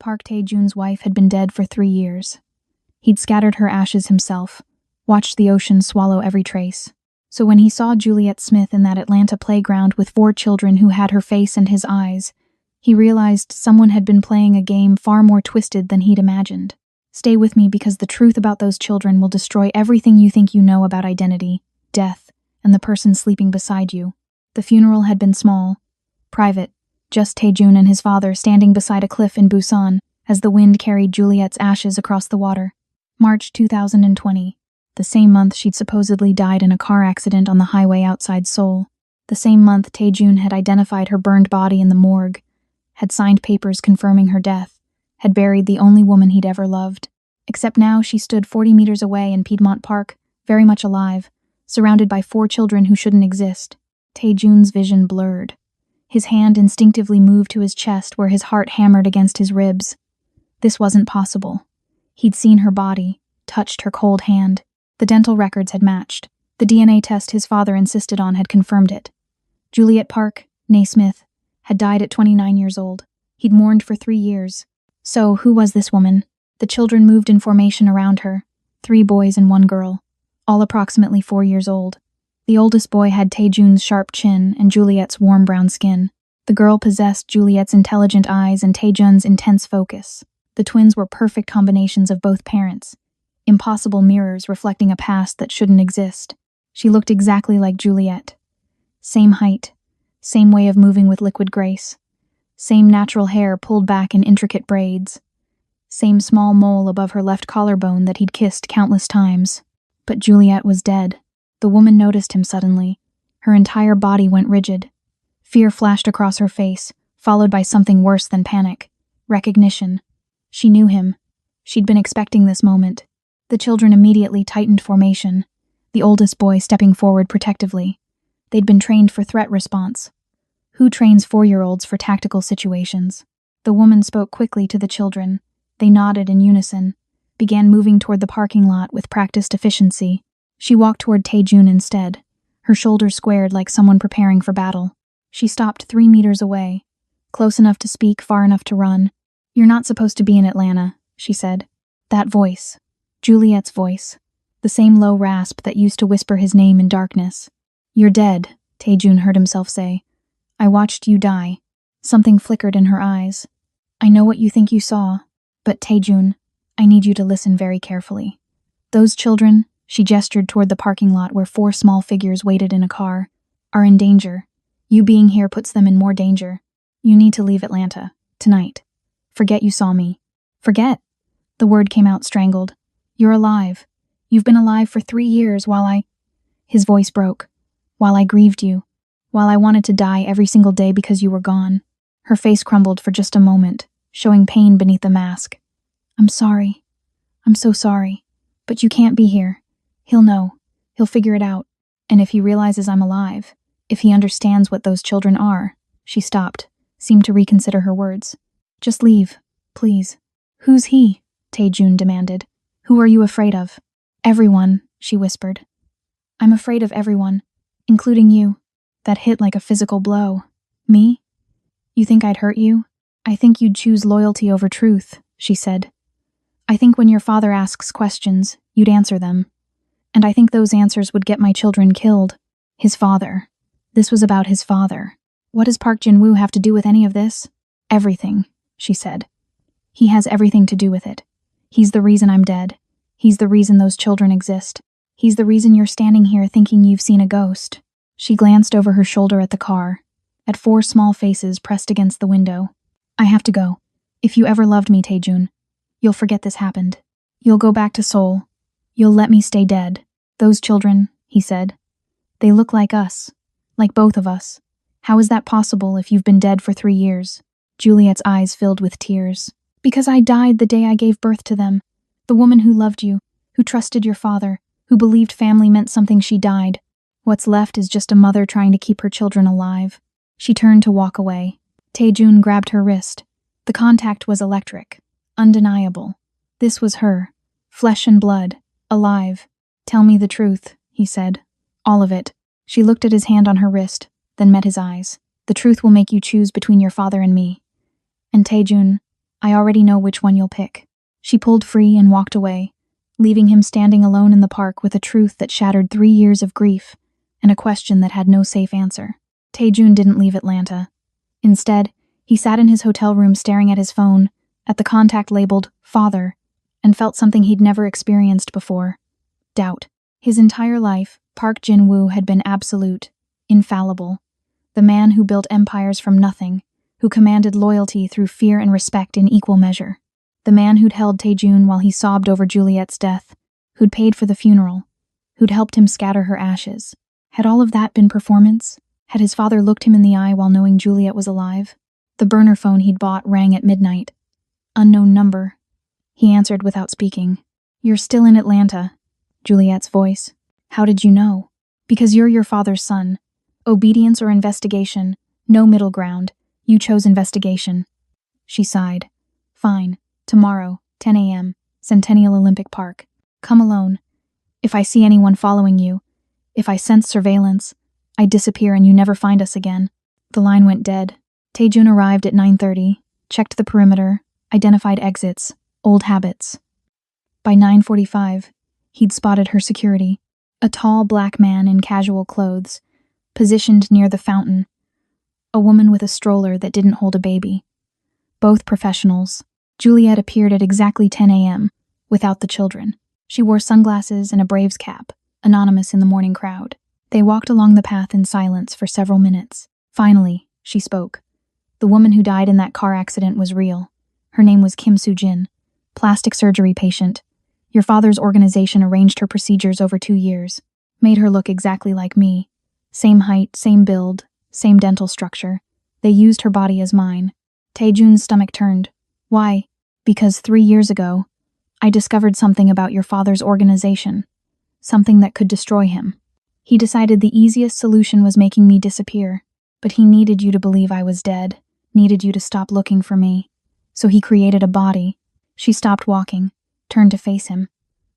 Park, Tae-jun's wife, had been dead for 3 years. He'd scattered her ashes himself, watched the ocean swallow every trace. So when he saw Juliet Smith in that Atlanta playground with 4 children who had her face and his eyes, he realized someone had been playing a game far more twisted than he'd imagined. Stay with me, because the truth about those children will destroy everything you think you know about identity, death, and the person sleeping beside you. The funeral had been small, private, just Tae-jun and his father standing beside a cliff in Busan as the wind carried Juliet's ashes across the water. March 2020. The same month she'd supposedly died in a car accident on the highway outside Seoul. The same month Tae-jun had identified her burned body in the morgue, had signed papers confirming her death, had buried the only woman he'd ever loved. Except now she stood 40 meters away in Piedmont Park, very much alive, surrounded by 4 children who shouldn't exist. Tae-jun's vision blurred. His hand instinctively moved to his chest where his heart hammered against his ribs. This wasn't possible. He'd seen her body, touched her cold hand. The dental records had matched. The DNA test his father insisted on had confirmed it. Juliet Park, née Smith, had died at 29 years old. He'd mourned for 3 years. So, who was this woman? The children moved in formation around her, 3 boys and 1 girl, all approximately 4 years old. The oldest boy had Tae-jun's sharp chin and Juliet's warm brown skin. The girl possessed Juliet's intelligent eyes and Tae-jun's intense focus. The twins were perfect combinations of both parents, impossible mirrors reflecting a past that shouldn't exist. She looked exactly like Juliet. Same height, same way of moving with liquid grace, same natural hair pulled back in intricate braids, same small mole above her left collarbone that he'd kissed countless times. But Juliet was dead. The woman noticed him suddenly. Her entire body went rigid. Fear flashed across her face, followed by something worse than panic. Recognition. She knew him. She'd been expecting this moment. The children immediately tightened formation, the oldest boy stepping forward protectively. They'd been trained for threat response. Who trains 4-year-olds for tactical situations? The woman spoke quickly to the children. They nodded in unison, began moving toward the parking lot with practiced efficiency. She walked toward Tae-jun instead, her shoulders squared like someone preparing for battle. She stopped 3 meters away, close enough to speak, far enough to run. "You're not supposed to be in Atlanta," she said. That voice, Juliet's voice, the same low rasp that used to whisper his name in darkness. "You're dead," Tae-jun heard himself say. "I watched you die." Something flickered in her eyes. "I know what you think you saw, but Tae-jun, I need you to listen very carefully. Those children," she gestured toward the parking lot where 4 small figures waited in a car, "are in danger. You being here puts them in more danger. You need to leave Atlanta, tonight. Forget you saw me." "Forget?" The word came out strangled. "You're alive. You've been alive for 3 years while I—" His voice broke. "While I grieved you. While I wanted to die every single day because you were gone." Her face crumbled for just a moment, showing pain beneath the mask. "I'm sorry. I'm so sorry. But you can't be here. He'll know. He'll figure it out. And if he realizes I'm alive, if he understands what those children are—" She stopped, seemed to reconsider her words. "Just leave, please." "Who's he?" Tae-jun demanded. "Who are you afraid of?" "Everyone," she whispered. "I'm afraid of everyone, including you." That hit like a physical blow. "Me? You think I'd hurt you?" "I think you'd choose loyalty over truth," she said. "I think when your father asks questions, you'd answer them. And I think those answers would get my children killed." His father. This was about his father. "What does Park Jin-woo have to do with any of this?" "Everything," she said. "He has everything to do with it. He's the reason I'm dead. He's the reason those children exist. He's the reason you're standing here thinking you've seen a ghost." She glanced over her shoulder at the car, at 4 small faces pressed against the window. "I have to go. If you ever loved me, Tae-jun, you'll forget this happened. You'll go back to Seoul. You'll let me stay dead." "Those children," he said. "They look like us. Like both of us. How is that possible if you've been dead for 3 years?" Juliet's eyes filled with tears. "Because I died the day I gave birth to them. The woman who loved you, who trusted your father, who believed family meant something, she died. What's left is just a mother trying to keep her children alive." She turned to walk away. Tae-jun grabbed her wrist. The contact was electric, undeniable. This was her, flesh and blood, alive. "Tell me the truth," he said. "All of it." She looked at his hand on her wrist, then met his eyes. "The truth will make you choose between your father and me. And Tae-jun, I already know which one you'll pick." She pulled free and walked away, leaving him standing alone in the park with a truth that shattered 3 years of grief and a question that had no safe answer. Taejun didn't leave Atlanta. Instead, he sat in his hotel room staring at his phone, at the contact labeled "Father," and felt something he'd never experienced before: doubt. His entire life, Park Jin-woo had been absolute, infallible. The man who built empires from nothing, who commanded loyalty through fear and respect in equal measure. The man who'd held Taejun while he sobbed over Juliet's death, who'd paid for the funeral, who'd helped him scatter her ashes. Had all of that been performance? Had his father looked him in the eye while knowing Juliet was alive? The burner phone he'd bought rang at midnight. Unknown number. He answered without speaking. "You're still in Atlanta." Juliet's voice. "How did you know?" "Because you're your father's son. Obedience or investigation, no middle ground. You chose investigation." She sighed. "Fine. Tomorrow, 10 a.m., Centennial Olympic Park. Come alone. If I see anyone following you, if I sense surveillance, I disappear and you never find us again." The line went dead. Taejun arrived at 9:30, checked the perimeter, identified exits, old habits. By 9:45, he'd spotted her security, a tall black man in casual clothes, positioned near the fountain, a woman with a stroller that didn't hold a baby. Both professionals. Juliet appeared at exactly 10 a.m., without the children. She wore sunglasses and a Braves cap, anonymous in the morning crowd. They walked along the path in silence for several minutes. Finally, she spoke. The woman who died in that car accident was real. Her name was Kim Soo-jin, plastic surgery patient. Your father's organization arranged her procedures over 2 years, made her look exactly like me. Same height, same build, same dental structure. They used her body as mine. Taejun's stomach turned. "Why?" "Because 3 years ago, I discovered something about your father's organization. Something that could destroy him. He decided the easiest solution was making me disappear, but he needed you to believe I was dead, needed you to stop looking for me. So he created a body." She stopped walking, turned to face him.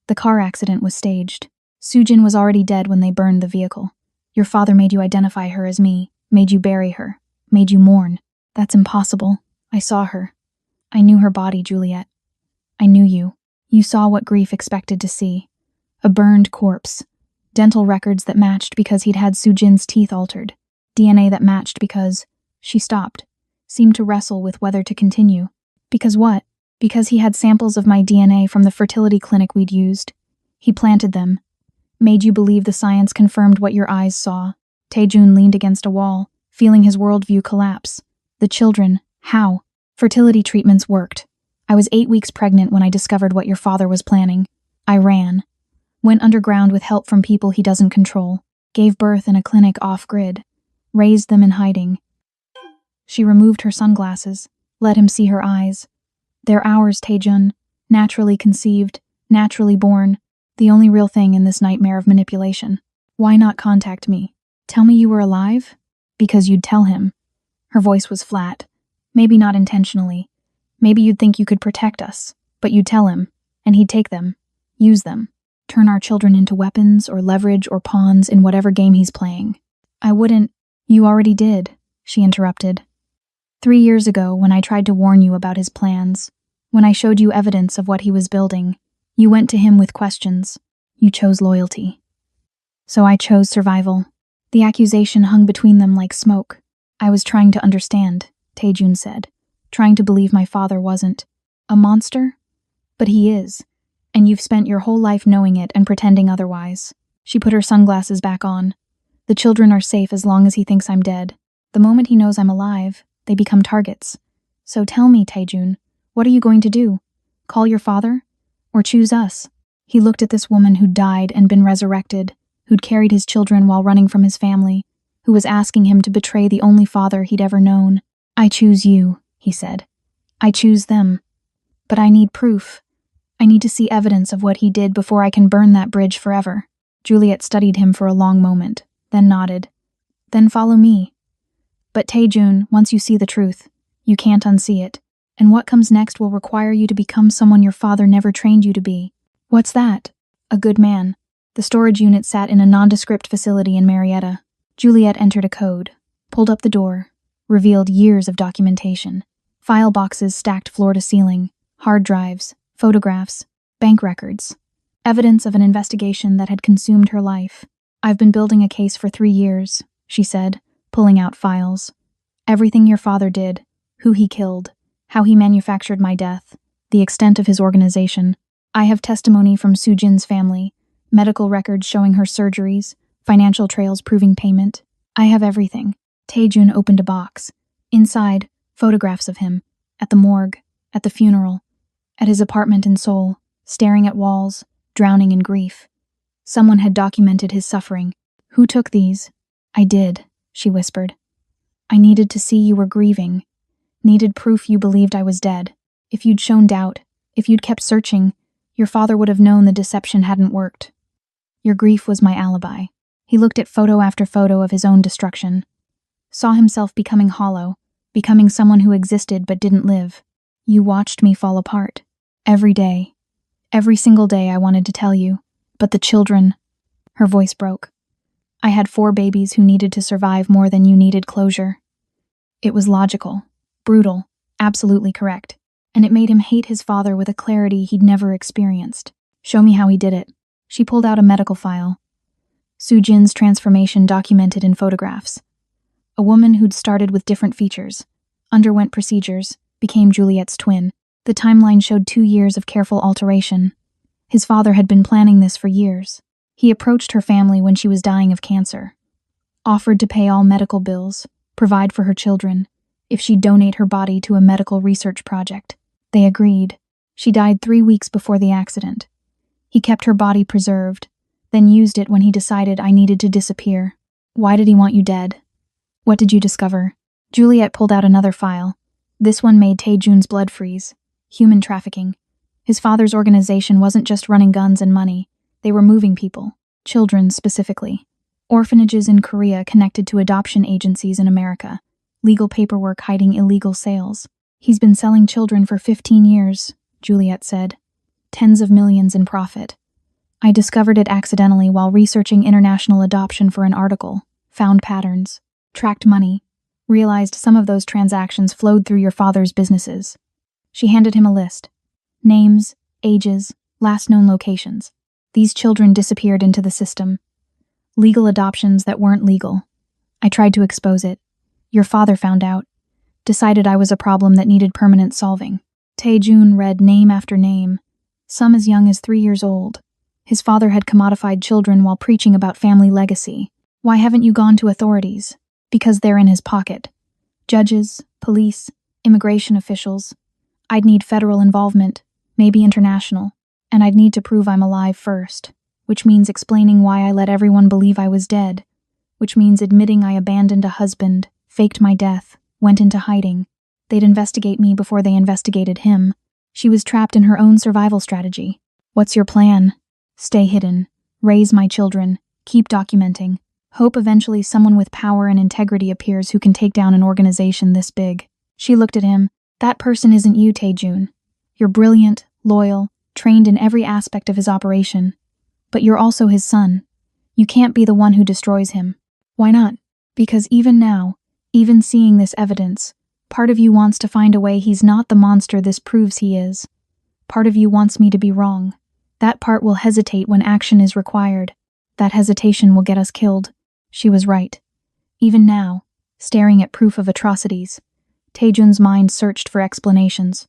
"The car accident was staged. Soo-jin was already dead when they burned the vehicle. Your father made you identify her as me, made you bury her, made you mourn. That's impossible. I saw her. I knew her body, Juliet. I knew you. You saw what grief expected to see. A burned corpse. Dental records that matched because he'd had Soo-jin's teeth altered. DNA that matched because..." She stopped, seemed to wrestle with whether to continue. "Because what?" "Because he had samples of my DNA from the fertility clinic we'd used. He planted them. Made you believe the science confirmed what your eyes saw." Taejun leaned against a wall, feeling his worldview collapse. "The children, how?" "Fertility treatments worked. I was 8 weeks pregnant when I discovered what your father was planning. I ran. Went underground with help from people he doesn't control. Gave birth in a clinic off-grid. Raised them in hiding." She removed her sunglasses, let him see her eyes. "They're ours, Taejun. Naturally conceived, naturally born. The only real thing in this nightmare of manipulation. Why not contact me? Tell me you were alive? Because you'd tell him." Her voice was flat. "Maybe not intentionally. Maybe you'd think you could protect us. But you'd tell him, and he'd take them. Use them. Turn our children into weapons or leverage or pawns in whatever game he's playing." "I wouldn't." "You already did," she interrupted. 3 years ago, when I tried to warn you about his plans, when I showed you evidence of what he was building, you went to him with questions. You chose loyalty. So I chose survival." The accusation hung between them like smoke. "I was trying to understand," Taejun said. "Trying to believe my father wasn't a monster? But he is, and you've spent your whole life knowing it and pretending otherwise." She put her sunglasses back on. "The children are safe as long as he thinks I'm dead. The moment he knows I'm alive, they become targets. So tell me, Taejun, what are you going to do? Call your father? Or choose us?" He looked at this woman who'd died and been resurrected, who'd carried his children while running from his family, who was asking him to betray the only father he'd ever known. "I choose you," he said. "I choose them. But I need proof. I need to see evidence of what he did before I can burn that bridge forever." Juliet studied him for a long moment, then nodded. "Then follow me." "But Taejun, once you see the truth, you can't unsee it. And what comes next will require you to become someone your father never trained you to be." "What's that?" "A good man." The storage unit sat in a nondescript facility in Marietta. Juliet entered a code, pulled up the door, revealed years of documentation. File boxes stacked floor to ceiling, hard drives, photographs, bank records. Evidence of an investigation that had consumed her life. "I've been building a case for 3 years," she said, pulling out files. "Everything your father did, who he killed, how he manufactured my death, the extent of his organization. I have testimony from Sujin's family, medical records showing her surgeries, financial trails proving payment. I have everything." Taejun opened a box. Inside, photographs of him, at the morgue, at the funeral, at his apartment in Seoul, staring at walls, drowning in grief. Someone had documented his suffering. "Who took these?" "I did," she whispered. "I needed to see you were grieving. Needed proof you believed I was dead. If you'd shown doubt, if you'd kept searching, your father would have known the deception hadn't worked. Your grief was my alibi." He looked at photo after photo of his own destruction. Saw himself becoming hollow, becoming someone who existed but didn't live. "You watched me fall apart. Every day. Every single day I wanted to tell you. But the children..." Her voice broke. "I had 4 babies who needed to survive more than you needed closure." It was logical, brutal, absolutely correct, and it made him hate his father with a clarity he'd never experienced. "Show me how he did it." She pulled out a medical file. Sujin's transformation documented in photographs. A woman who'd started with different features, underwent procedures, became Juliet's twin. The timeline showed 2 years of careful alteration. His father had been planning this for years. He approached her family when she was dying of cancer, offered to pay all medical bills, provide for her children, if she'd donate her body to a medical research project. They agreed. She died 3 weeks before the accident. He kept her body preserved, then used it when he decided I needed to disappear. "Why did he want you dead? What did you discover?" Juliet pulled out another file. This one made Taejun's blood freeze. Human trafficking. His father's organization wasn't just running guns and money. They were moving people, children specifically. Orphanages in Korea connected to adoption agencies in America. Legal paperwork hiding illegal sales. "He's been selling children for 15 years, Juliet said. Tens of millions in profit. I discovered it accidentally while researching international adoption for an article. Found patterns. Tracked money. Realized some of those transactions flowed through your father's businesses." She handed him a list. Names, ages, last known locations. These children disappeared into the system. Legal adoptions that weren't legal. I tried to expose it. Your father found out. Decided I was a problem that needed permanent solving. Taejun read name after name, some as young as 3 years old. His father had commodified children while preaching about family legacy. "Why haven't you gone to authorities?" "Because they're in his pocket. Judges, police, immigration officials. I'd need federal involvement, maybe international, and I'd need to prove I'm alive first, which means explaining why I let everyone believe I was dead, which means admitting I abandoned a husband, faked my death, went into hiding. They'd investigate me before they investigated him." She was trapped in her own survival strategy. "What's your plan?" "Stay hidden, raise my children, keep documenting. Hope eventually someone with power and integrity appears who can take down an organization this big." She looked at him. "That person isn't you, Taejun. You're brilliant, loyal, trained in every aspect of his operation. But you're also his son. You can't be the one who destroys him." "Why not?" "Because even now, even seeing this evidence, part of you wants to find a way he's not the monster this proves he is. Part of you wants me to be wrong. That part will hesitate when action is required. That hesitation will get us killed." She was right. Even now, staring at proof of atrocities, Taejun's mind searched for explanations.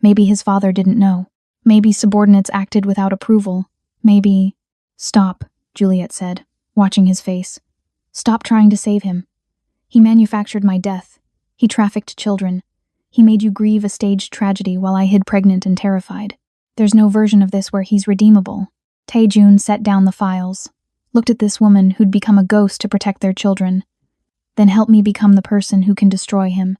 Maybe his father didn't know. Maybe subordinates acted without approval. Maybe... "Stop," Juliet said, watching his face. "Stop trying to save him. He manufactured my death. He trafficked children. He made you grieve a staged tragedy while I hid pregnant and terrified. There's no version of this where he's redeemable." Taejun set down the files, looked at this woman who'd become a ghost to protect their children. "Then help me become the person who can destroy him.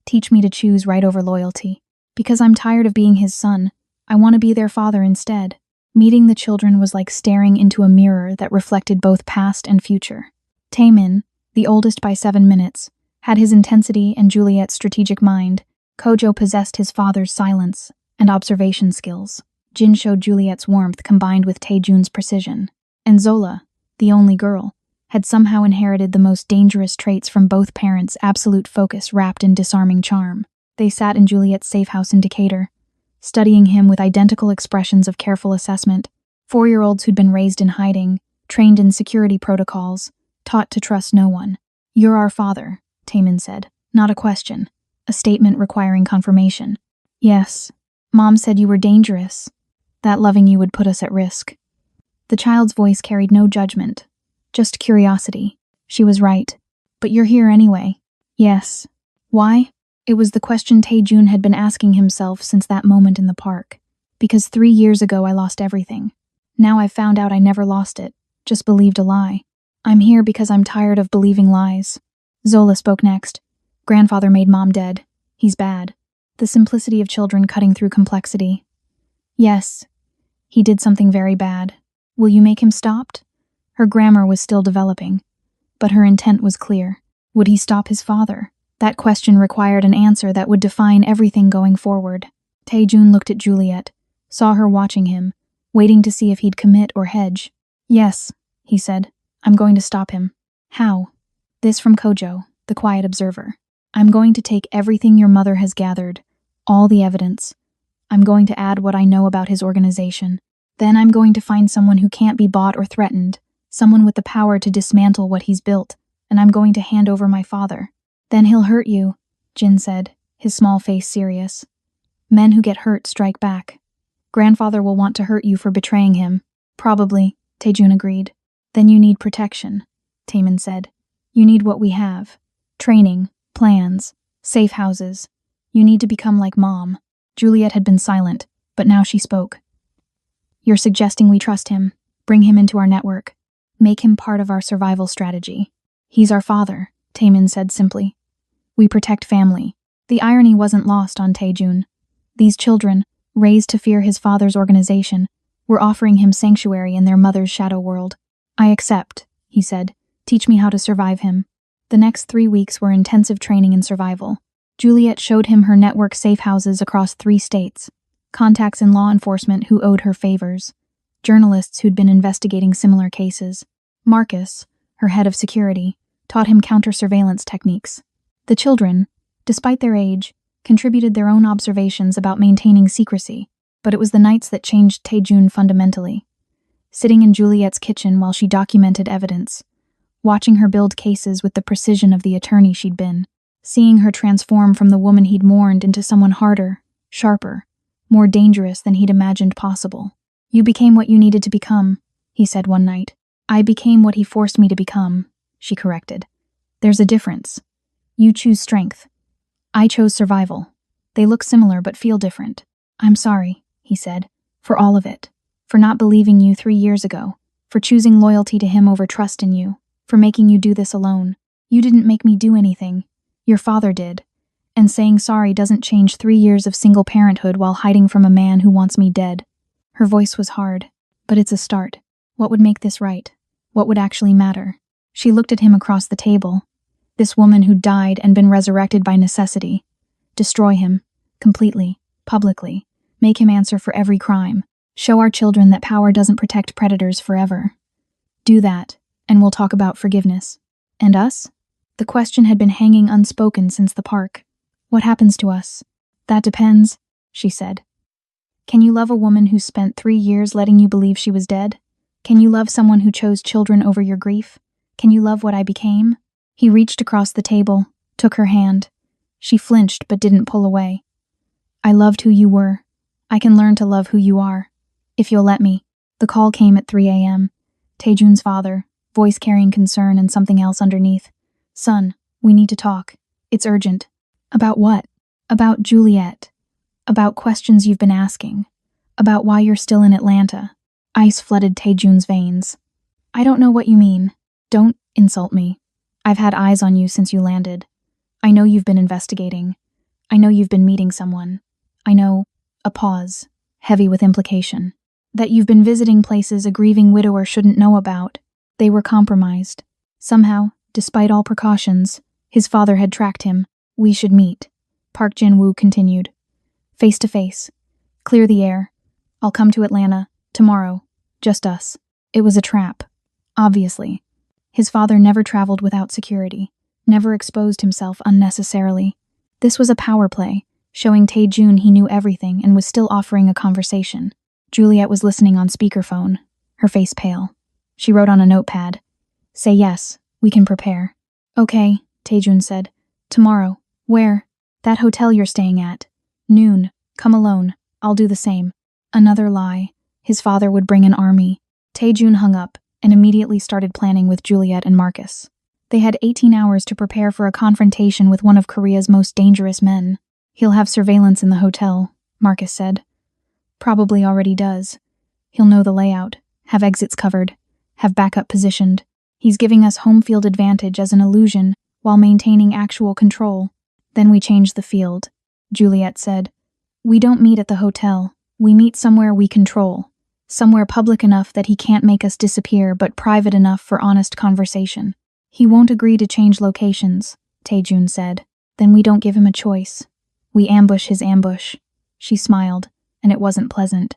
Teach me to choose right over loyalty. Because I'm tired of being his son, I want to be their father instead." Meeting the children was like staring into a mirror that reflected both past and future. Taemin, the oldest by 7 minutes, had his intensity and Juliet's strategic mind. Kojo possessed his father's silence and observation skills. Jin showed Juliet's warmth combined with Taejun's precision. And Zola, the only girl, had somehow inherited the most dangerous traits from both parents' absolute focus wrapped in disarming charm. They sat in Juliet's safe house in Decatur, studying him with identical expressions of careful assessment. 4-year-olds who'd been raised in hiding, trained in security protocols, taught to trust no one. "You're our father," Taemin said. "Not a question. A statement requiring confirmation." "Yes. Mom said you were dangerous. That loving you would put us at risk." The child's voice carried no judgment, just curiosity. She was right. "But you're here anyway." "Yes." "Why?" It was the question Taejun had been asking himself since that moment in the park. "Because 3 years ago I lost everything. Now I've found out I never lost it, just believed a lie. I'm here because I'm tired of believing lies." Zola spoke next. "Grandfather made Mom dead. He's bad." The simplicity of children cutting through complexity. "Yes, he did something very bad. Will you make him stop?" Her grammar was still developing, but her intent was clear. Would he stop his father? That question required an answer that would define everything going forward. Taejun looked at Juliet, saw her watching him, waiting to see if he'd commit or hedge. "Yes," he said. "I'm going to stop him." "How?" This from Kojo, the quiet observer. "I'm going to take everything your mother has gathered, all the evidence. I'm going to add what I know about his organization. Then I'm going to find someone who can't be bought or threatened, someone with the power to dismantle what he's built, and I'm going to hand over my father." "Then he'll hurt you," Jin said, his small face serious. "Men who get hurt strike back. Grandfather will want to hurt you for betraying him." "Probably," Taejun agreed. "Then you need protection," Taemin said. "You need what we have. Training, plans, safe houses. You need to become like Mom." Juliet had been silent, but now she spoke. "You're suggesting we trust him, bring him into our network, make him part of our survival strategy." "He's our father," Taemin said simply. "We protect family." The irony wasn't lost on Taejun. These children, raised to fear his father's organization, were offering him sanctuary in their mother's shadow world. "I accept," he said. "Teach me how to survive him." The next 3 weeks were intensive training in survival. Juliet showed him her network safe houses across 3 states, contacts in law enforcement who owed her favors, journalists who'd been investigating similar cases. Marcus, her head of security, taught him counter-surveillance techniques. The children, despite their age, contributed their own observations about maintaining secrecy, but it was the nights that changed Taejun fundamentally. Sitting in Juliet's kitchen while she documented evidence, watching her build cases with the precision of the attorney she'd been, seeing her transform from the woman he'd mourned into someone harder, sharper, more dangerous than he'd imagined possible. "You became what you needed to become," he said one night. "I became what he forced me to become," she corrected. "There's a difference. You choose strength. I chose survival. They look similar but feel different." "I'm sorry," he said, "for all of it. For not believing you 3 years ago. For choosing loyalty to him over trust in you. For making you do this alone. You didn't make me do anything. Your father did. And saying sorry doesn't change 3 years of single parenthood while hiding from a man who wants me dead." Her voice was hard, but it's a start. What would make this right? What would actually matter? She looked at him across the table. This woman who'd died and been resurrected by necessity. Destroy him. Completely. Publicly. Make him answer for every crime. Show our children that power doesn't protect predators forever. Do that, and we'll talk about forgiveness. And us? The question had been hanging unspoken since the park. What happens to us? That depends, she said. Can you love a woman who spent 3 years letting you believe she was dead? Can you love someone who chose children over your grief? Can you love what I became? He reached across the table, took her hand. She flinched but didn't pull away. "I loved who you were. I can learn to love who you are. If you'll let me." The call came at 3 a.m. Taejun's father, voice carrying concern and something else underneath. "Son, we need to talk. It's urgent." "About what?" "About Juliet. About questions you've been asking. About why you're still in Atlanta." Ice flooded Taejun's veins. "I don't know what you mean. Don't insult me. I've had eyes on you since you landed. I know you've been investigating. I know you've been meeting someone. I know," a pause, heavy with implication, "that you've been visiting places a grieving widower shouldn't know about. They were compromised. Somehow, despite all precautions, his father had tracked him. We should meet." Park Jin-woo continued. "Face to face. Clear the air. I'll come to Atlanta, tomorrow. Just us." It was a trap. Obviously. His father never traveled without security, never exposed himself unnecessarily. This was a power play, showing Tae-jun he knew everything and was still offering a conversation. Juliet was listening on speakerphone, her face pale. She wrote on a notepad, "Say yes, we can prepare." "Okay," Tae-jun said. "Tomorrow. Where?" "That hotel you're staying at. Noon. Come alone. I'll do the same." Another lie. His father would bring an army. Tae-jun hung up and immediately started planning with Juliet and Marcus. They had 18 hours to prepare for a confrontation with one of Korea's most dangerous men. "He'll have surveillance in the hotel," Marcus said. "Probably already does. He'll know the layout, have exits covered, have backup positioned. He's giving us home field advantage as an illusion while maintaining actual control." "Then we change the field," Juliet said. "We don't meet at the hotel. We meet somewhere we control. Somewhere public enough that he can't make us disappear, but private enough for honest conversation." "He won't agree to change locations," Tae-jun said. "Then we don't give him a choice. We ambush his ambush." She smiled, and it wasn't pleasant.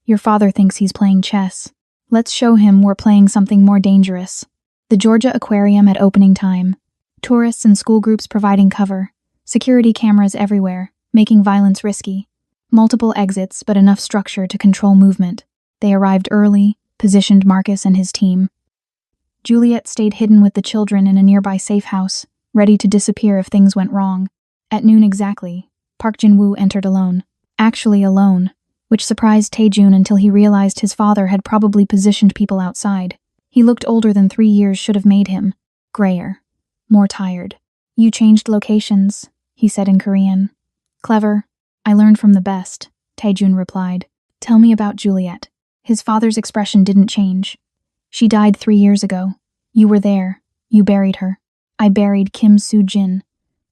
"Your father thinks he's playing chess. Let's show him we're playing something more dangerous." The Georgia Aquarium at opening time. Tourists and school groups providing cover. Security cameras everywhere, making violence risky. Multiple exits, but enough structure to control movement. They arrived early, positioned Marcus and his team. Juliet stayed hidden with the children in a nearby safe house, ready to disappear if things went wrong. At noon exactly, Park Jin-woo entered alone. Actually alone, which surprised Tae-jun until he realized his father had probably positioned people outside. He looked older than 3 years should have made him. Grayer. More tired. "You changed locations," he said in Korean. "Clever. I learned from the best," Tae-jun replied. "Tell me about Juliet." His father's expression didn't change. "She died 3 years ago. You were there. You buried her. I buried Kim Soo-jin,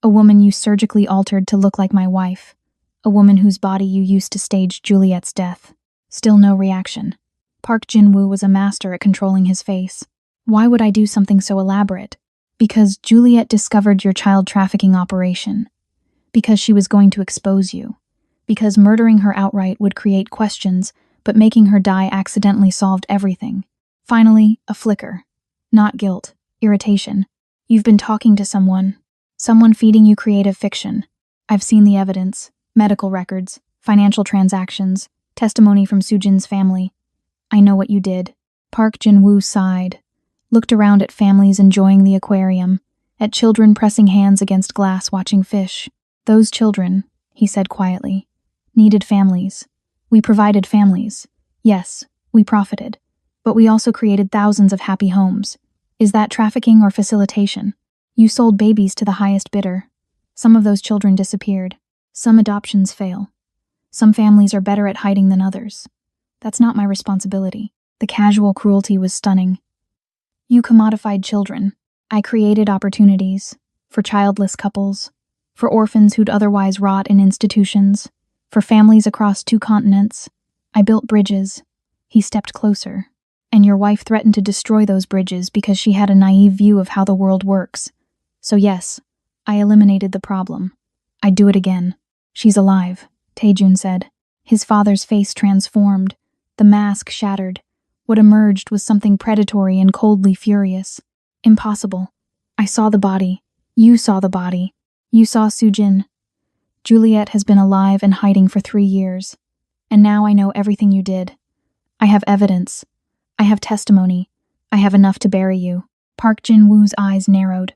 a woman you surgically altered to look like my wife, a woman whose body you used to stage Juliet's death." Still no reaction. Park Jin-woo was a master at controlling his face. "Why would I do something so elaborate?" "Because Juliet discovered your child trafficking operation. Because she was going to expose you. Because murdering her outright would create questions, but making her die accidentally solved everything. Finally, a flicker. Not guilt, irritation. You've been talking to someone feeding you creative fiction. I've seen the evidence, medical records, financial transactions, testimony from Soo-jin's family. I know what you did." Park Jin-woo sighed, looked around at families enjoying the aquarium, at children pressing hands against glass watching fish. "Those children," he said quietly, "needed families. We provided families. Yes, we profited. But we also created thousands of happy homes. Is that trafficking or facilitation? You sold babies to the highest bidder. Some of those children disappeared. Some adoptions fail. Some families are better at hiding than others. That's not my responsibility." The casual cruelty was stunning. "You commodified children. I created opportunities. For childless couples. For orphans who'd otherwise rot in institutions. For families across 2 continents. I built bridges." He stepped closer. "And your wife threatened to destroy those bridges because she had a naive view of how the world works. So yes, I eliminated the problem. I'd do it again." "She's alive," Tae-jun said. His father's face transformed. The mask shattered. What emerged was something predatory and coldly furious. "Impossible. I saw the body. You saw the body. You saw Soo-jin. Juliet has been alive and hiding for 3 years. And now I know everything you did. I have evidence. I have testimony. I have enough to bury you." Park Jin-woo's eyes narrowed.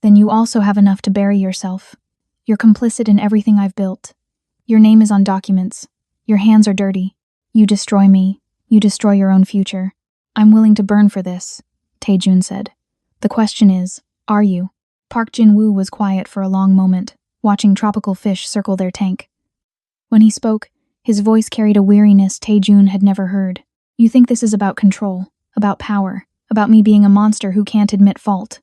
"Then you also have enough to bury yourself. You're complicit in everything I've built. Your name is on documents. Your hands are dirty. You destroy me. You destroy your own future. I'm willing to burn for this," Tae-jun said. "The question is, are you?" Park Jin-woo was quiet for a long moment, watching tropical fish circle their tank. When he spoke, his voice carried a weariness Tae-jun had never heard. "You think this is about control, about power, about me being a monster who can't admit fault."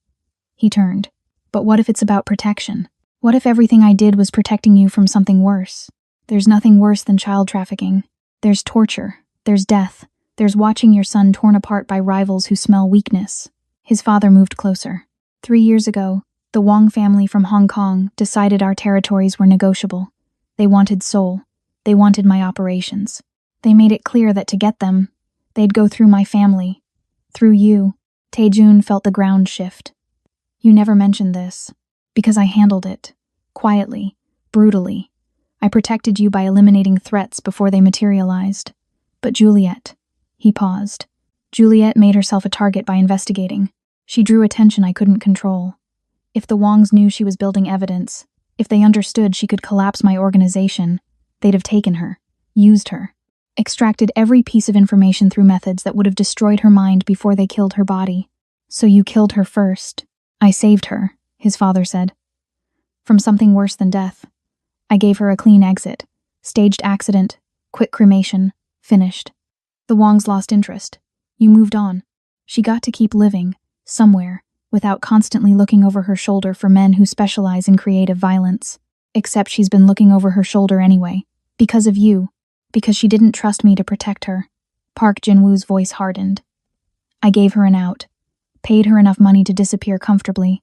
He turned. "But what if it's about protection? What if everything I did was protecting you from something worse? There's nothing worse than child trafficking. There's torture. There's death. There's watching your son torn apart by rivals who smell weakness." His father moved closer. 3 years ago, the Wong family from Hong Kong decided our territories were negotiable. They wanted Seoul. They wanted my operations. They made it clear that to get them, they'd go through my family. Through you. Tae-jun felt the ground shift. "You never mentioned this. Because I handled it. Quietly. Brutally. I protected you by eliminating threats before they materialized. But Juliet. He paused. Juliet made herself a target by investigating. She drew attention I couldn't control. If the Wongs knew she was building evidence, if they understood she could collapse my organization, they'd have taken her, used her, extracted every piece of information through methods that would have destroyed her mind before they killed her body. So you killed her first. I saved her, his father said. From something worse than death. I gave her a clean exit. Staged accident, quick cremation, finished. The Wongs lost interest. You moved on. She got to keep living, somewhere, without constantly looking over her shoulder for men who specialize in creative violence. Except she's been looking over her shoulder anyway. Because of you. Because she didn't trust me to protect her. Park Jin-woo's voice hardened. I gave her an out. Paid her enough money to disappear comfortably.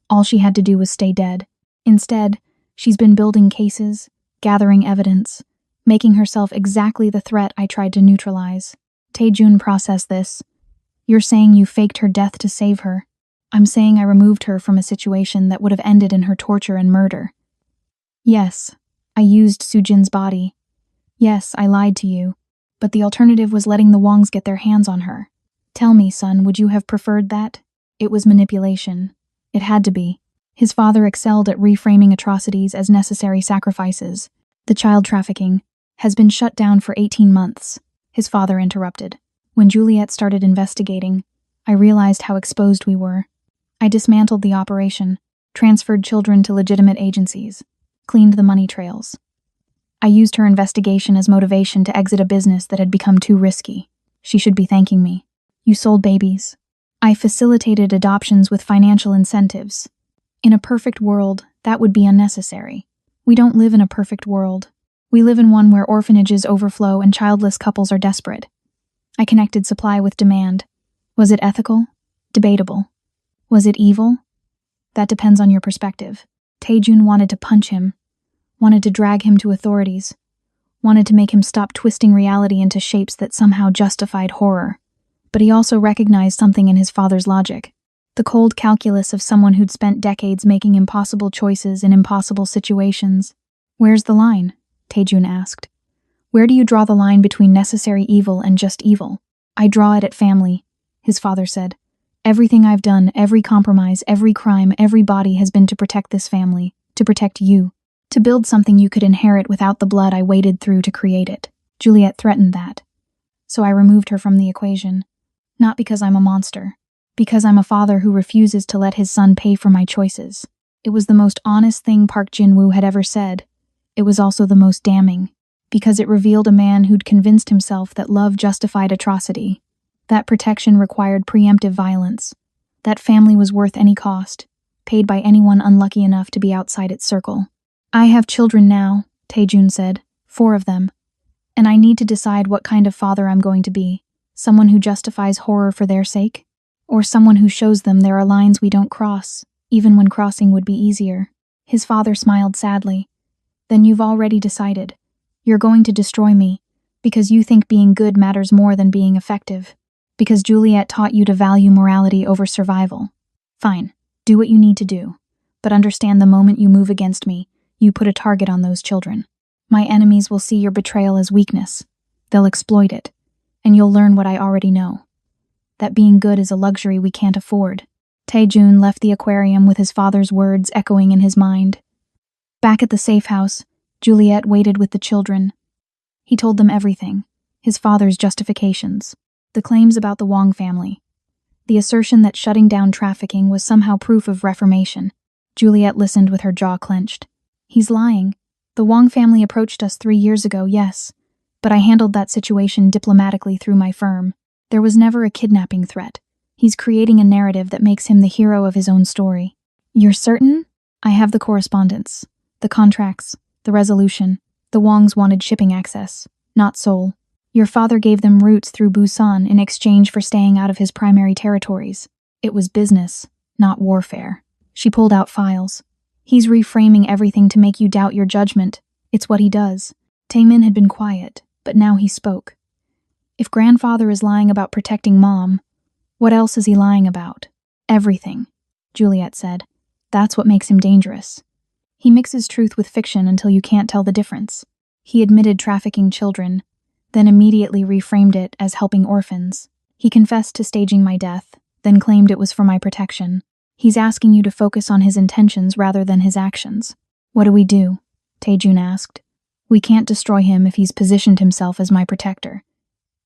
All she had to do was stay dead. Instead, she's been building cases, gathering evidence, making herself exactly the threat I tried to neutralize. Tae-jun processed this. You're saying you faked her death to save her. I'm saying I removed her from a situation that would have ended in her torture and murder. Yes, I used Sujin's body. Yes, I lied to you. But the alternative was letting the Wongs get their hands on her. Tell me, son, would you have preferred that? It was manipulation. It had to be. His father excelled at reframing atrocities as necessary sacrifices. The child trafficking has been shut down for 18 months, his father interrupted. When Juliet started investigating, I realized how exposed we were. I dismantled the operation, transferred children to legitimate agencies, cleaned the money trails. I used her investigation as motivation to exit a business that had become too risky. She should be thanking me. You sold babies. I facilitated adoptions with financial incentives. In a perfect world, that would be unnecessary. We don't live in a perfect world. We live in one where orphanages overflow and childless couples are desperate. I connected supply with demand. Was it ethical? Debatable. Was it evil? That depends on your perspective. Tae-jun wanted to punch him, wanted to drag him to authorities, wanted to make him stop twisting reality into shapes that somehow justified horror. But he also recognized something in his father's logic. The cold calculus of someone who'd spent decades making impossible choices in impossible situations. Where's the line? Tae-jun asked. Where do you draw the line between necessary evil and just evil? I draw it at family, his father said. Everything I've done, every compromise, every crime, every body has been to protect this family, to protect you, to build something you could inherit without the blood I waded through to create it. Juliet threatened that. So I removed her from the equation. Not because I'm a monster. Because I'm a father who refuses to let his son pay for my choices. It was the most honest thing Park Jin-woo had ever said. It was also the most damning, because it revealed a man who'd convinced himself that love justified atrocity, that protection required preemptive violence, that family was worth any cost, paid by anyone unlucky enough to be outside its circle. I have children now, Tae-jun said, 4 of them, and I need to decide what kind of father I'm going to be, someone who justifies horror for their sake? Or someone who shows them there are lines we don't cross, even when crossing would be easier. His father smiled sadly. Then you've already decided. You're going to destroy me, because you think being good matters more than being effective. Because Juliet taught you to value morality over survival. Fine, do what you need to do. But understand the moment you move against me, you put a target on those children. My enemies will see your betrayal as weakness. They'll exploit it. And you'll learn what I already know. That being good is a luxury we can't afford. Tae-jun left the aquarium with his father's words echoing in his mind. Back at the safe house, Juliet waited with the children. He told them everything, his father's justifications, the claims about the Wong family, the assertion that shutting down trafficking was somehow proof of reformation. Juliet listened with her jaw clenched. He's lying. The Wong family approached us 3 years ago, yes, but I handled that situation diplomatically through my firm. There was never a kidnapping threat. He's creating a narrative that makes him the hero of his own story. You're certain? I have the correspondence, the contracts, the resolution. The Wongs wanted shipping access, not Seoul. Your father gave them routes through Busan in exchange for staying out of his primary territories. It was business, not warfare. She pulled out files. He's reframing everything to make you doubt your judgment. It's what he does. Taemin had been quiet, but now he spoke. If grandfather is lying about protecting mom, what else is he lying about? Everything, Juliet said. That's what makes him dangerous. He mixes truth with fiction until you can't tell the difference. He admitted trafficking children, then immediately reframed it as helping orphans. He confessed to staging my death, then claimed it was for my protection. He's asking you to focus on his intentions rather than his actions. What do we do? Taejun asked. We can't destroy him if he's positioned himself as my protector.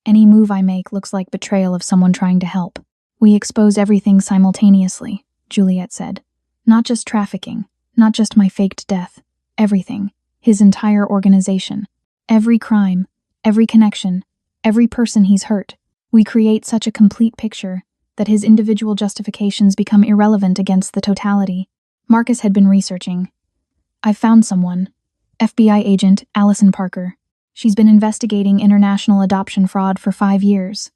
Any move I make looks like betrayal of someone trying to help. We expose everything simultaneously, Juliet said. Not just trafficking, not just my faked death. Everything. His entire organization. Every crime, every connection, every person he's hurt. We create such a complete picture that his individual justifications become irrelevant against the totality. Marcus had been researching. I've found someone. FBI agent Allison Parker. She's been investigating international adoption fraud for 5 years.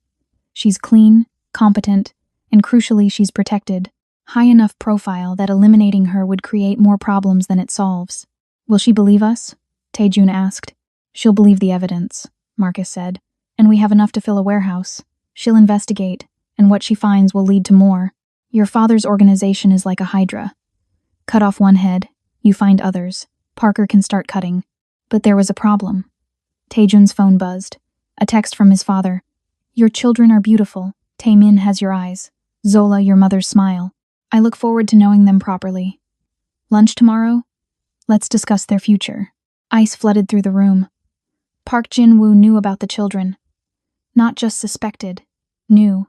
She's clean, competent, and crucially she's protected. High enough profile that eliminating her would create more problems than it solves. Will she believe us? Taejun asked. She'll believe the evidence, Marcus said. And we have enough to fill a warehouse. She'll investigate, and what she finds will lead to more. Your father's organization is like a hydra. Cut off one head, you find others. Parker can start cutting. But there was a problem. Taejun's phone buzzed. A text from his father. Your children are beautiful. Taemin has your eyes. Zola, your mother's smile. I look forward to knowing them properly. Lunch tomorrow? Let's discuss their future. Ice flooded through the room. Park Jin-woo knew about the children. Not just suspected. Knew.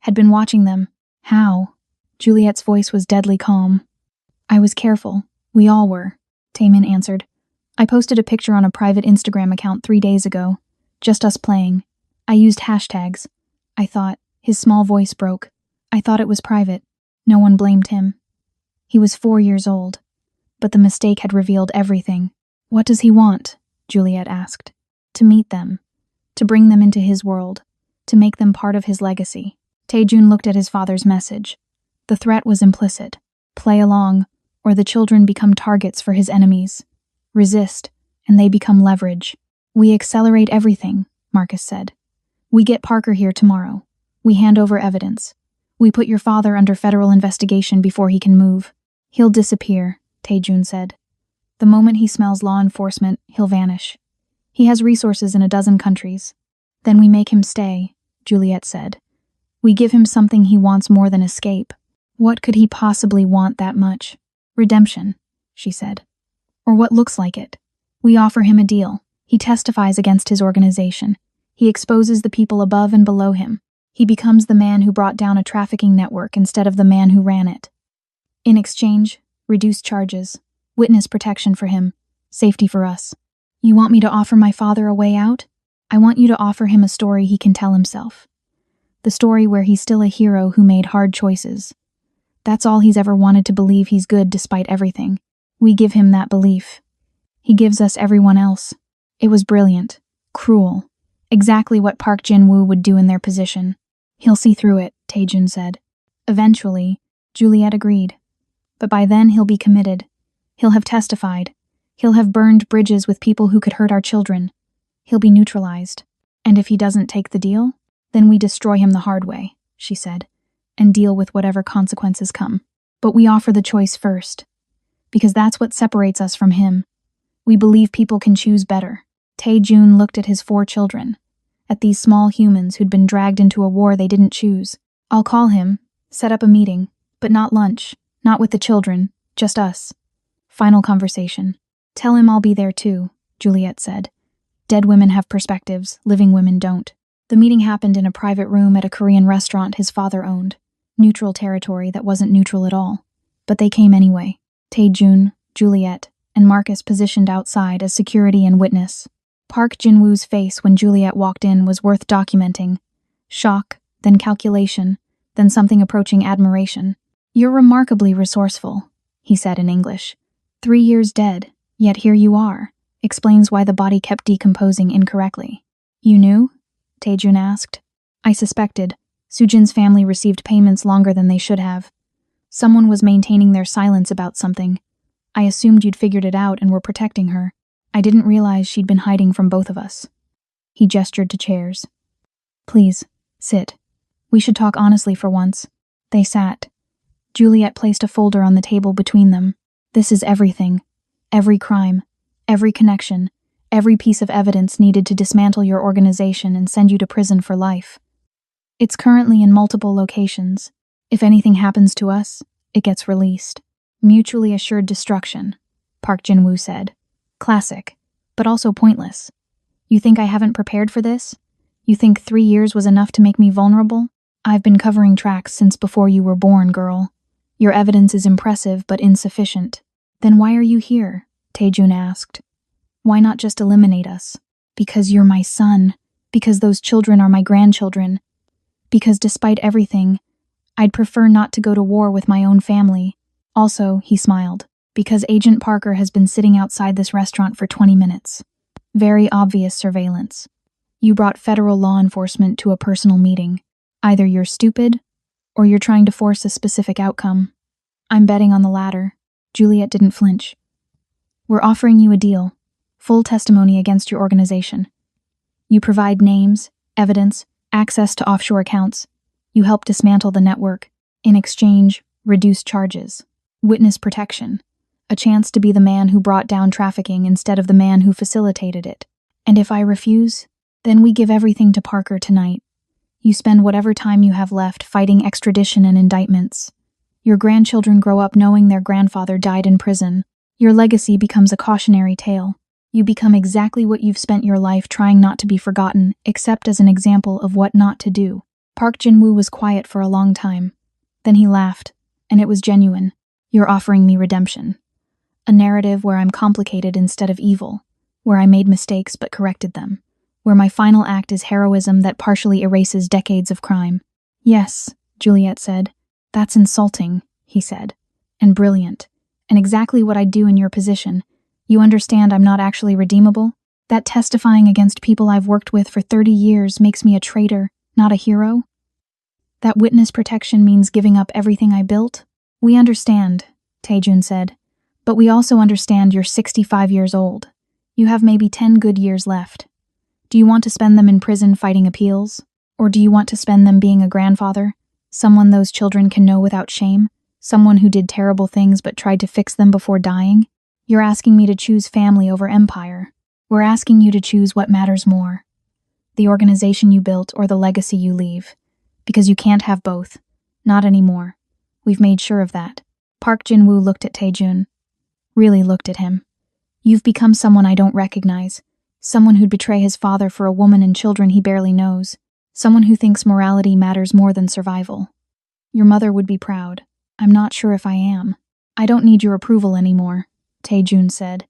Had been watching them. How? Juliet's voice was deadly calm. I was careful. We all were. Taemin answered. I posted a picture on a private Instagram account 3 days ago. Just us playing. I used hashtags. I thought, his small voice broke. I thought it was private. No one blamed him. He was 4 years old. But the mistake had revealed everything. What does he want? Juliet asked. To meet them. To bring them into his world. To make them part of his legacy. Taejun looked at his father's message. The threat was implicit. Play along, or the children become targets for his enemies. Resist, and they become leverage. We accelerate everything, Marcus said. We get Parker here tomorrow. We hand over evidence. We put your father under federal investigation before he can move. He'll disappear, Taejun said. The moment he smells law enforcement, he'll vanish. He has resources in 12 countries. Then we make him stay, Juliet said. We give him something he wants more than escape. What could he possibly want that much? Redemption, she said. Or what looks like it. We offer him a deal. He testifies against his organization. He exposes the people above and below him. He becomes the man who brought down a trafficking network instead of the man who ran it. In exchange, reduced charges, witness protection for him, safety for us. You want me to offer my father a way out? I want you to offer him a story he can tell himself. The story where he's still a hero who made hard choices. That's all he's ever wanted, to believe he's good despite everything. We give him that belief. He gives us everyone else. It was brilliant. Cruel. Exactly what Park Jin-woo would do in their position. He'll see through it, Taejun said. Eventually, Juliet agreed. But by then he'll be committed. He'll have testified. He'll have burned bridges with people who could hurt our children. He'll be neutralized. And if he doesn't take the deal, then we destroy him the hard way, she said, and deal with whatever consequences come. But we offer the choice first. Because that's what separates us from him. We believe people can choose better. Taejun looked at his 4 children. At these small humans who'd been dragged into a war they didn't choose. I'll call him, set up a meeting, but not lunch, not with the children, just us. Final conversation. Tell him I'll be there too, Juliet said. Dead women have perspectives, living women don't. The meeting happened in a private room at a Korean restaurant his father owned. Neutral territory that wasn't neutral at all. But they came anyway. Taejun, Juliet, and Marcus positioned outside as security and witness. Park Jin-woo's face when Juliet walked in was worth documenting. Shock, then calculation, then something approaching admiration. You're remarkably resourceful, he said in English. 3 years dead, yet here you are. Explains why the body kept decomposing incorrectly. You knew? Taejun asked. I suspected. Sujin's family received payments longer than they should have. Someone was maintaining their silence about something. I assumed you'd figured it out and were protecting her. I didn't realize she'd been hiding from both of us. He gestured to chairs. Please, sit. We should talk honestly for once. They sat. Juliet placed a folder on the table between them. This is everything. Every crime, every connection, every piece of evidence needed to dismantle your organization and send you to prison for life. It's currently in multiple locations. If anything happens to us, it gets released. Mutually assured destruction, Park Jin-woo said. Classic, but also pointless. You think I haven't prepared for this? You think 3 years was enough to make me vulnerable? I've been covering tracks since before you were born, girl. Your evidence is impressive but insufficient. Then why are you here? Taejun asked. Why not just eliminate us? Because you're my son. Because those children are my grandchildren. Because despite everything, I'd prefer not to go to war with my own family. Also, he smiled, because Agent Parker has been sitting outside this restaurant for 20 minutes. Very obvious surveillance. You brought federal law enforcement to a personal meeting. Either you're stupid, or you're trying to force a specific outcome. I'm betting on the latter. Juliet didn't flinch. We're offering you a deal. Full testimony against your organization. You provide names, evidence, access to offshore accounts. You help dismantle the network. In exchange, reduced charges. Witness protection. A chance to be the man who brought down trafficking instead of the man who facilitated it. And if I refuse, then we give everything to Parker tonight. You spend whatever time you have left fighting extradition and indictments. Your grandchildren grow up knowing their grandfather died in prison. Your legacy becomes a cautionary tale. You become exactly what you've spent your life trying not to be forgotten, except as an example of what not to do. Park Jin-woo was quiet for a long time. Then he laughed, and it was genuine. You're offering me redemption. A narrative where I'm complicated instead of evil, where I made mistakes but corrected them, where my final act is heroism that partially erases decades of crime. Yes, Juliet said. That's insulting, he said. And brilliant. And exactly what I'd do in your position. You understand I'm not actually redeemable? That testifying against people I've worked with for 30 years makes me a traitor, not a hero? That witness protection means giving up everything I built? We understand, Taejun said. But we also understand you're 65 years old. You have maybe 10 good years left. Do you want to spend them in prison fighting appeals? Or do you want to spend them being a grandfather? Someone those children can know without shame? Someone who did terrible things but tried to fix them before dying? You're asking me to choose family over empire. We're asking you to choose what matters more. The organization you built or the legacy you leave. Because you can't have both. Not anymore. We've made sure of that. Park Jin-woo looked at Taejun. Really looked at him. You've become someone I don't recognize. Someone who'd betray his father for a woman and children he barely knows. Someone who thinks morality matters more than survival. Your mother would be proud. I'm not sure if I am. I don't need your approval anymore, Taejun said.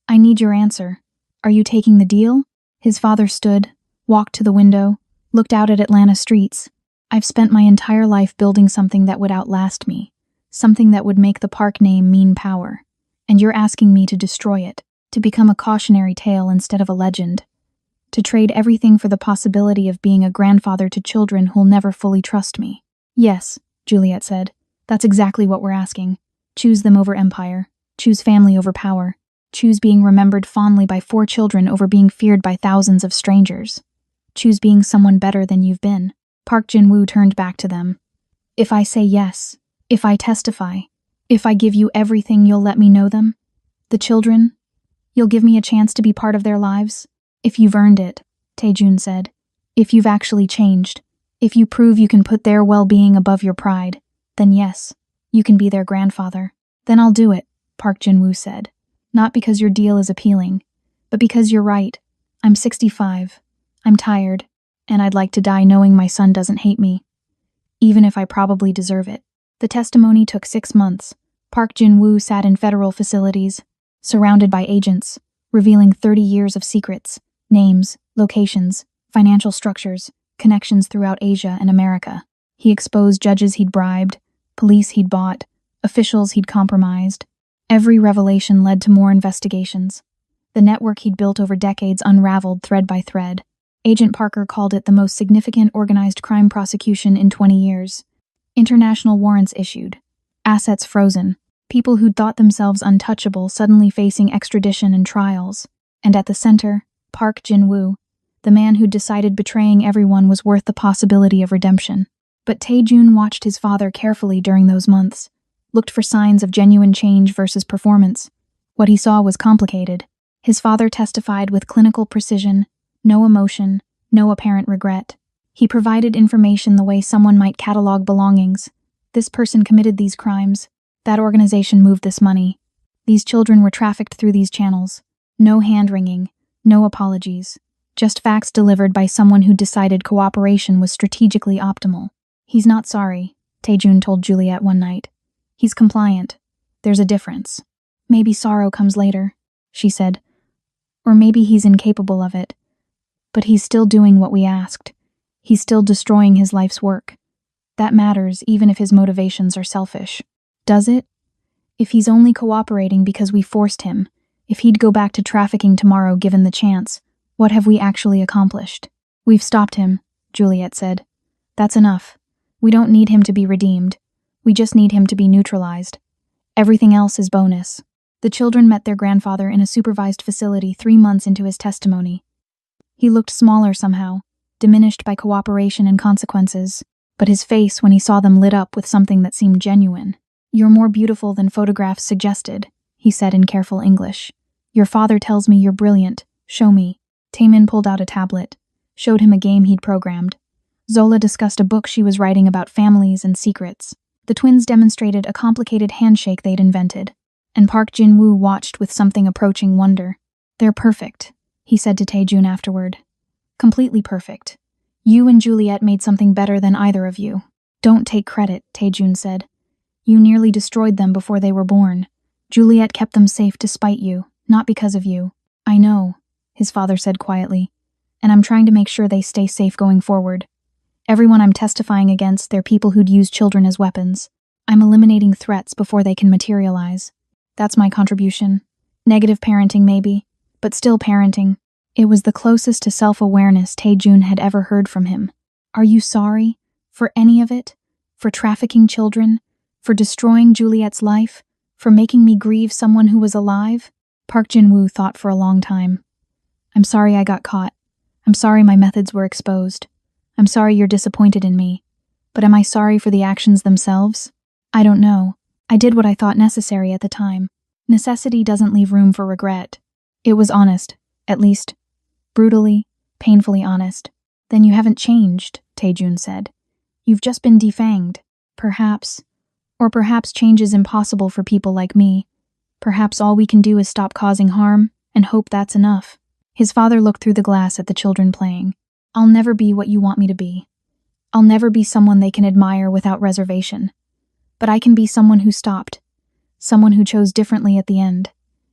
I need your answer. Are you taking the deal? His father stood, walked to the window, looked out at Atlanta streets. I've spent my entire life building something that would outlast me. Something that would make the Park name mean power. And you're asking me to destroy it, to become a cautionary tale instead of a legend, to trade everything for the possibility of being a grandfather to children who'll never fully trust me. Yes, Juliet said. That's exactly what we're asking. Choose them over empire. Choose family over power. Choose being remembered fondly by 4 children over being feared by thousands of strangers. Choose being someone better than you've been. Park Jin-woo turned back to them. If I say yes, if I testify, if I give you everything, you'll let me know them? The children? You'll give me a chance to be part of their lives? If you've earned it, Taejun said. If you've actually changed. If you prove you can put their well-being above your pride. Then yes, you can be their grandfather. Then I'll do it, Park Jin-woo said. Not because your deal is appealing, but because you're right. I'm 65. I'm tired, and I'd like to die knowing my son doesn't hate me. Even if I probably deserve it. The testimony took 6 months. Park Jin-woo sat in federal facilities, surrounded by agents, revealing 30 years of secrets, names, locations, financial structures, connections throughout Asia and America. He exposed judges he'd bribed, police he'd bought, officials he'd compromised. Every revelation led to more investigations. The network he'd built over decades unraveled thread by thread. Agent Parker called it the most significant organized crime prosecution in 20 years. International warrants issued. Assets frozen. People who'd thought themselves untouchable suddenly facing extradition and trials. And at the center, Park Jin-woo, the man who'd decided betraying everyone was worth the possibility of redemption. But Taejun watched his father carefully during those months. looked for signs of genuine change versus performance. What he saw was complicated. His father testified with clinical precision, no emotion, no apparent regret. He provided information the way someone might catalog belongings. This person committed these crimes. That organization moved this money. These children were trafficked through these channels. No hand-wringing, no apologies. Just facts delivered by someone who decided cooperation was strategically optimal. He's not sorry, Taejun told Juliet one night. He's compliant. There's a difference. Maybe sorrow comes later, she said. Or maybe he's incapable of it. But he's still doing what we asked. He's still destroying his life's work. That matters even if his motivations are selfish. Does it? If he's only cooperating because we forced him, if he'd go back to trafficking tomorrow given the chance, what have we actually accomplished? We've stopped him, Juliet said. That's enough. We don't need him to be redeemed. We just need him to be neutralized. Everything else is bonus. The children met their grandfather in a supervised facility 3 months into his testimony. He looked smaller somehow, diminished by cooperation and consequences, but his face when he saw them lit up with something that seemed genuine. You're more beautiful than photographs suggested, he said in careful English. Your father tells me you're brilliant. Show me. Taemin pulled out a tablet, showed him a game he'd programmed. Zola discussed a book she was writing about families and secrets. The twins demonstrated a complicated handshake they'd invented, and Park Jin-woo watched with something approaching wonder. They're perfect, he said to Taejun afterward. Completely perfect. You and Juliet made something better than either of you. Don't take credit, Taejun said. You nearly destroyed them before they were born. Juliet kept them safe despite you, not because of you. I know, his father said quietly, and I'm trying to make sure they stay safe going forward. Everyone I'm testifying against, they're people who'd use children as weapons. I'm eliminating threats before they can materialize. That's my contribution. Negative parenting maybe, but still parenting. It was the closest to self-awareness Taejun had ever heard from him. Are you sorry? For any of it? For trafficking children? For destroying Juliet's life? For making me grieve someone who was alive? Park Jin-woo thought for a long time. I'm sorry I got caught. I'm sorry my methods were exposed. I'm sorry you're disappointed in me. But am I sorry for the actions themselves? I don't know. I did what I thought necessary at the time. Necessity doesn't leave room for regret. It was honest, at least. Brutally, painfully honest. Then you haven't changed, Taejun said. You've just been defanged. Perhaps. Or perhaps change is impossible for people like me. Perhaps all we can do is stop causing harm and hope that's enough. His father looked through the glass at the children playing. I'll never be what you want me to be. I'll never be someone they can admire without reservation. But I can be someone who stopped. Someone who chose differently at the end.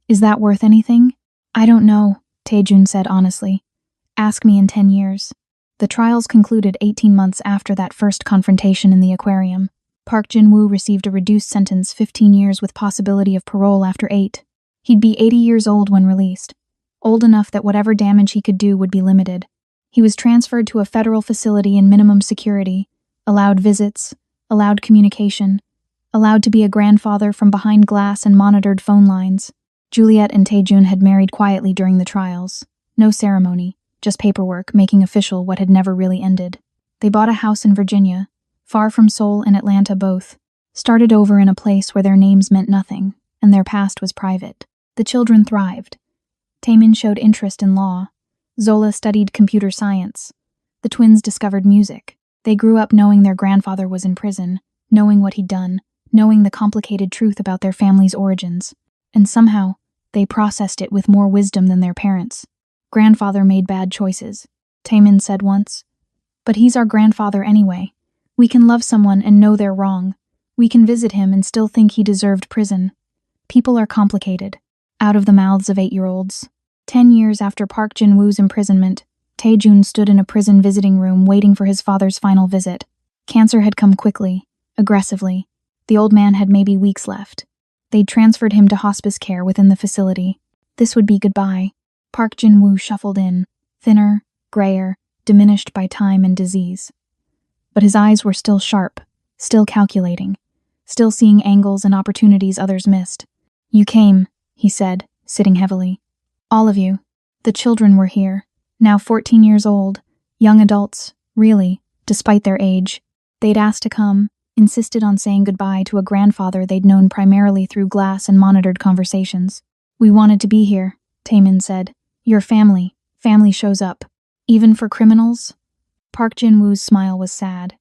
Is that worth anything? I don't know, Taejun said honestly. Ask me in 10 years. The trials concluded 18 months after that first confrontation in the aquarium. Park Jin-woo received a reduced sentence, 15 years with possibility of parole after 8. He'd be 80 years old when released. Old enough that whatever damage he could do would be limited. He was transferred to a federal facility in minimum security, allowed visits, allowed communication, allowed to be a grandfather from behind glass and monitored phone lines. Juliet and Taejun had married quietly during the trials. No ceremony, just paperwork making official what had never really ended. They bought a house in Virginia, far from Seoul and Atlanta both, started over in a place where their names meant nothing, and their past was private. The children thrived. Taemin showed interest in law. Zola studied computer science. The twins discovered music. They grew up knowing their grandfather was in prison, knowing what he'd done, knowing the complicated truth about their family's origins. And somehow, they processed it with more wisdom than their parents. Grandfather made bad choices, Taemin said once. But he's our grandfather anyway. We can love someone and know they're wrong. We can visit him and still think he deserved prison. People are complicated. Out of the mouths of 8-year-olds. 10 years after Park Jin-woo's imprisonment, Taejun stood in a prison visiting room waiting for his father's final visit. Cancer had come quickly, aggressively. The old man had maybe weeks left. They'd transferred him to hospice care within the facility. This would be goodbye. Park Jin-woo shuffled in, thinner, grayer, diminished by time and disease. But his eyes were still sharp, still calculating, still seeing angles and opportunities others missed. You came, he said, sitting heavily. All of you. The children were here, now 14 years old, young adults, really, despite their age. They'd asked to come, insisted on saying goodbye to a grandfather they'd known primarily through glass and monitored conversations. "We wanted to be here," Taemin said. "Your family. Family shows up. Even for criminals?" Park Jin-woo's smile was sad.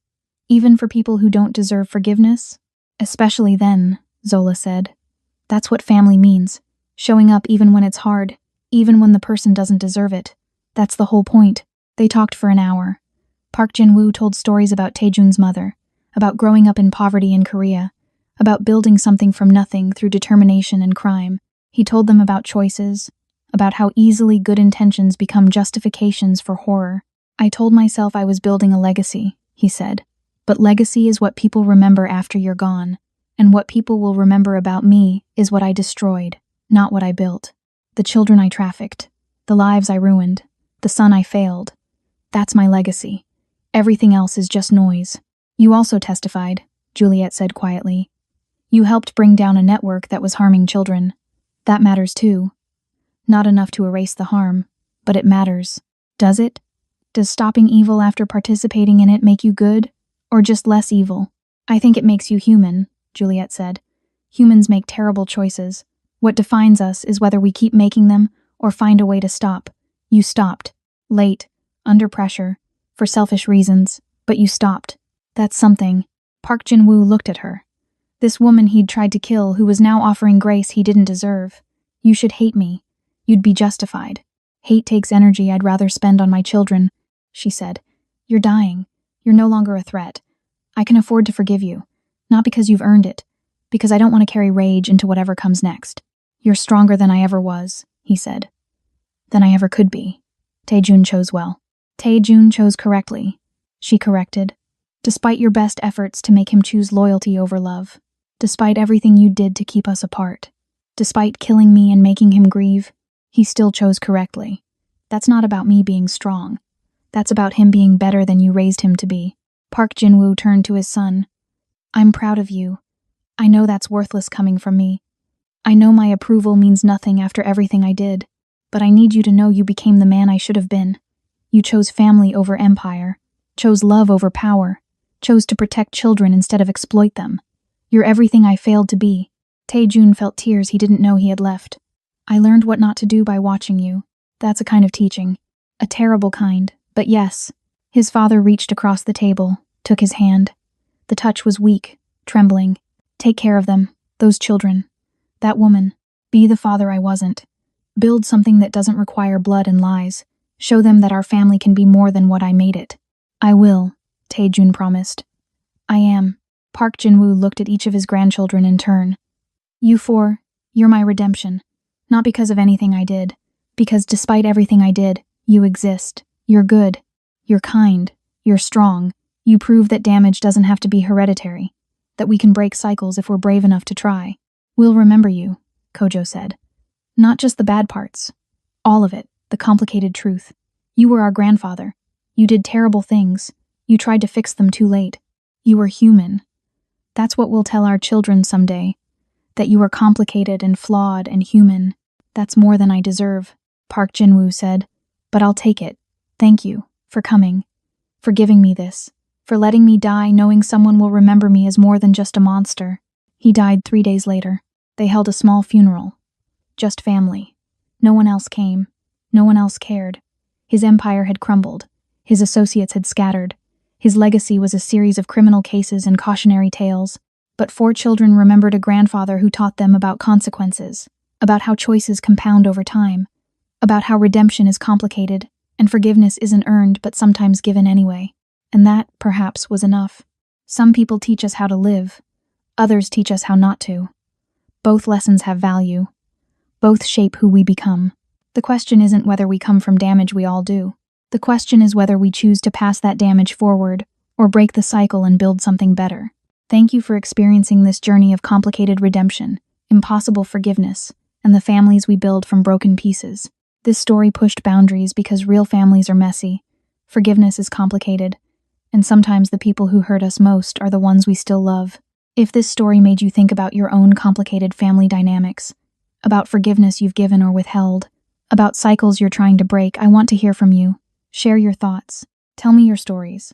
"Even for people who don't deserve forgiveness?" "Especially then," Zola said. "That's what family means. Showing up even when it's hard, even when the person doesn't deserve it. That's the whole point." They talked for an hour. Park Jin-woo told stories about Taejun's mother, about growing up in poverty in Korea, about building something from nothing through determination and crime. He told them about choices, about how easily good intentions become justifications for horror. "I told myself I was building a legacy," he said. "But legacy is what people remember after you're gone, and what people will remember about me is what I destroyed, not what I built. The children I trafficked, the lives I ruined, the son I failed. That's my legacy. Everything else is just noise." "You also testified," Juliet said quietly. "You helped bring down a network that was harming children. That matters too. Not enough to erase the harm, but it matters. Does it? Does stopping evil after participating in it make you good, or just less evil?" "I think it makes you human," Juliet said. "Humans make terrible choices. What defines us is whether we keep making them or find a way to stop. You stopped. Late, under pressure, for selfish reasons, but you stopped. That's something." Park Jin-woo looked at her. This woman he'd tried to kill, who was now offering grace he didn't deserve. "You should hate me. You'd be justified. Hate takes energy I'd rather spend on my children," she said. "You're dying. You're no longer a threat. I can afford to forgive you. Not because you've earned it, because I don't want to carry rage into whatever comes next. You're stronger than I ever was," he said. "Than I ever could be." Taejun chose well. "Taejun chose correctly," she corrected. "Despite your best efforts to make him choose loyalty over love, despite everything you did to keep us apart, despite killing me and making him grieve, he still chose correctly. That's not about me being strong. That's about him being better than you raised him to be." Park Jin-woo turned to his son. "I'm proud of you. I know that's worthless coming from me. I know my approval means nothing after everything I did, but I need you to know you became the man I should have been. You chose family over empire, chose love over power, chose to protect children instead of exploit them. You're everything I failed to be." Taejun felt tears he didn't know he had left. "I learned what not to do by watching you. That's a kind of teaching. A terrible kind, but yes." His father reached across the table, took his hand. The touch was weak, trembling. "Take care of them, those children. That woman. Be the father I wasn't. Build something that doesn't require blood and lies. Show them that our family can be more than what I made it." "I will," Taejun promised. "I am." Park Jin-woo looked at each of his grandchildren in turn. "You four, you're my redemption. Not because of anything I did. Because despite everything I did, you exist. You're good. You're kind. You're strong. You prove that damage doesn't have to be hereditary. That we can break cycles if we're brave enough to try. We'll remember you," Kojo said. "Not just the bad parts. All of it, the complicated truth. You were our grandfather. You did terrible things. You tried to fix them too late. You were human. That's what we'll tell our children someday. That you were complicated and flawed and human. That's more than I deserve," Park Jin-woo said. "But I'll take it. Thank you, for coming. For giving me this. For letting me die knowing someone will remember me as more than just a monster." He died 3 days later. They held a small funeral. Just family. No one else came. No one else cared. His empire had crumbled. His associates had scattered. His legacy was a series of criminal cases and cautionary tales. But 4 children remembered a grandfather who taught them about consequences, about how choices compound over time, about how redemption is complicated, and forgiveness isn't earned but sometimes given anyway. And that, perhaps, was enough. Some people teach us how to live. Others teach us how not to. Both lessons have value. Both shape who we become. The question isn't whether we come from damage we all do. The question is whether we choose to pass that damage forward, or break the cycle and build something better. Thank you for experiencing this journey of complicated redemption, impossible forgiveness, and the families we build from broken pieces. This story pushed boundaries because real families are messy. Forgiveness is complicated, and sometimes the people who hurt us most are the ones we still love. If this story made you think about your own complicated family dynamics, about forgiveness you've given or withheld, about cycles you're trying to break, I want to hear from you. Share your thoughts. Tell me your stories.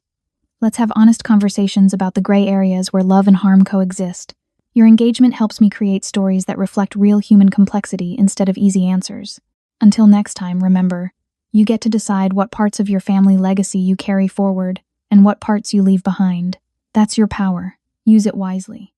Let's have honest conversations about the gray areas where love and harm coexist. Your engagement helps me create stories that reflect real human complexity instead of easy answers. Until next time, remember, you get to decide what parts of your family legacy you carry forward and what parts you leave behind. That's your power. Use it wisely.